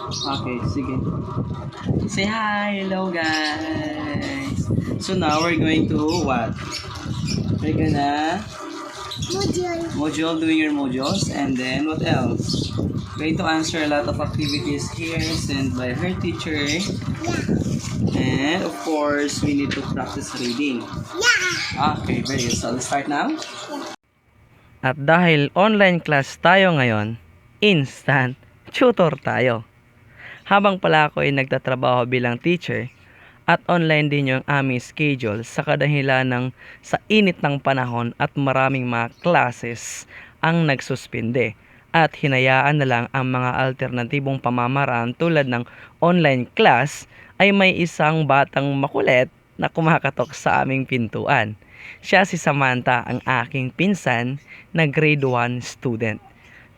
Okay, sige. Say hi! Hello, guys! So now, we're going to what? We're gonna module, doing your modules, and then what else? Going to answer a lot of activities here sent by her teacher. And of course, we need to practice reading. Okay, very good. So let's start now. At dahil online class tayo ngayon, instant tutor tayo. Habang pala ako ay nagtatrabaho bilang teacher at online din yung aming schedule sa kadahilan ng sa init ng panahon at maraming mga classes ang nagsuspinde at hinayaan na lang ang mga alternatibong pamamaraan tulad ng online class, ay may isang batang makulit na kumakatok sa aming pintuan. Siya si Samantha, ang aking pinsan na grade 1 student.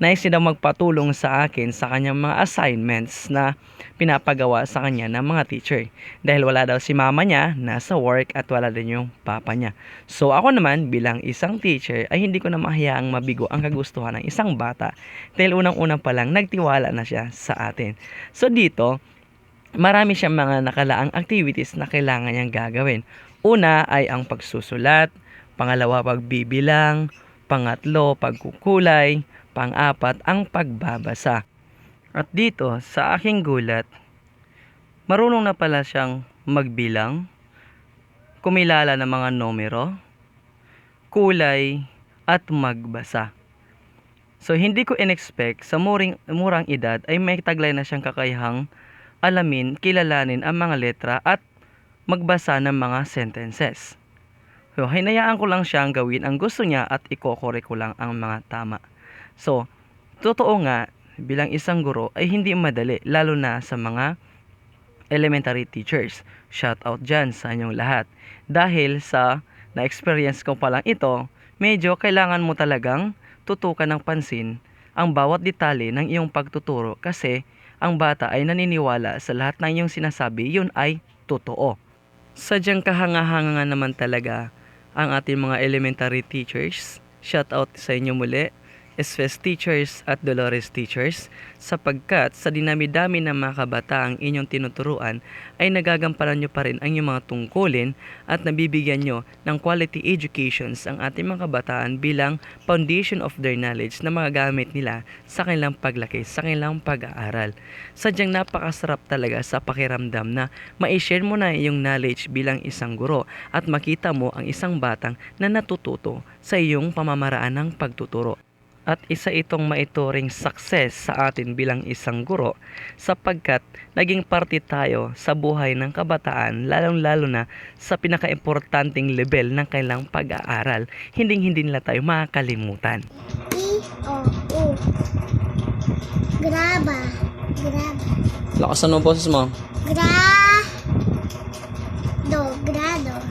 Nais niya daw magpatulong sa akin sa kanyang mga assignments na pinapagawa sa kanya ng mga teacher. Dahil wala daw si mama niya, nasa work, at wala din yung papa niya. So ako naman bilang isang teacher ay hindi ko na mahayaang mabigo ang kagustuhan ng isang bata. Dahil unang-unang pa lang nagtiwala na siya sa atin. So dito, marami siyang mga nakalaang activities na kailangan niyang gagawin. Una ay ang pagsusulat, pangalawa pagbibilang, pangatlo pagkukulay, pang-apat ang pagbabasa. At dito sa aking gulat, marunong na pala siyang magbilang, kumilala ng mga numero, kulay, at magbasa. So hindi ko in-expect sa murang edad ay may taglay na siyang kakayahang alamin, kilalanin ang mga letra at magbasa ng mga sentences. So hinayaan ko lang siyang gawin ang gusto niya at ikokore ko lang ang mga tama. So, totoo nga, bilang isang guro ay hindi madali, lalo na sa mga elementary teachers. Shout out dyan sa inyong lahat. Dahil sa na-experience ko pa lang ito, medyo kailangan mo talagang tutukan ng pansin ang bawat detalye ng iyong pagtuturo kasi ang bata ay naniniwala sa lahat ng iyong sinasabi, yun ay totoo. Sadyang kahanga-hanga naman talaga ang ating mga elementary teachers. Shout out sa inyo muli, SFES teachers at Dolores teachers, sapagkat sa dinami-dami ng mga kabataang inyong tinuturuan ay nagagampanan nyo pa rin ang inyong mga tungkulin at nabibigyan nyo ng quality educations ang ating mga kabataan bilang foundation of their knowledge na magagamit nila sa kanilang paglaki, sa kanilang pag-aaral. Sadyang napakasarap talaga sa pakiramdam na ma-share mo na iyong knowledge bilang isang guro at makita mo ang isang batang na natututo sa iyong pamamaraan ng pagtuturo. At isa itong maituring success sa atin bilang isang guro sapagkat naging parte tayo sa buhay ng kabataan, lalong-lalo na sa pinaka-importanting level ng kailang pag-aaral. Hindi nila tayo makakalimutan. I-O-U. Graba. Lakasan mo boses mo. Grado. Gramo.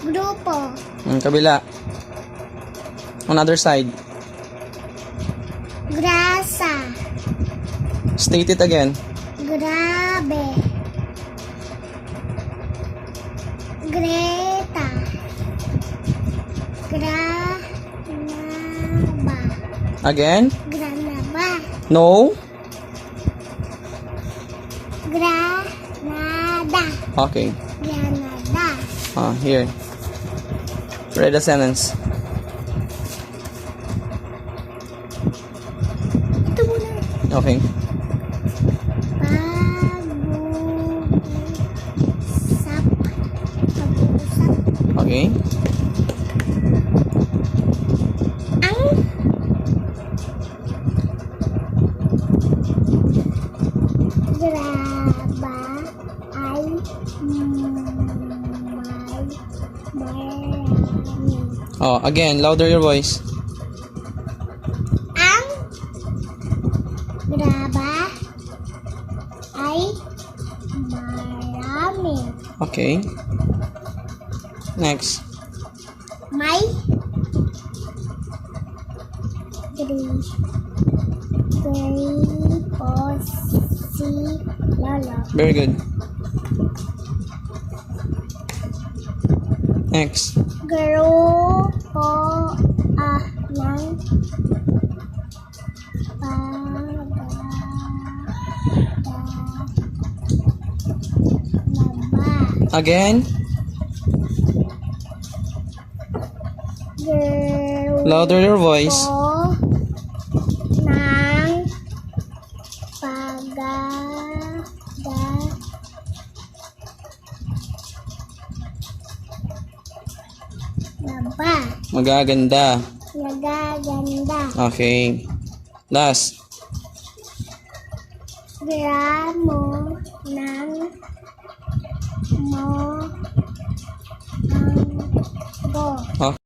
Grupo. Kabila. On other side. Grasa. State it again. Grabe. Greta. Granaba. Again? Granaba. No? Granada. Okay. Granada. Here. Read the sentence. Ito muna. Okay. Pag-usap. Okay. Ang graba ay Oh, again, louder your voice. ang graba ay marami. Okay. Next. May lolo. Very good. Next. Grupo Again. Louder your voice. Grupo ng pagdada ba? Magaganda. Nagaganda. Okay. Last. Gramo ng mo ang go.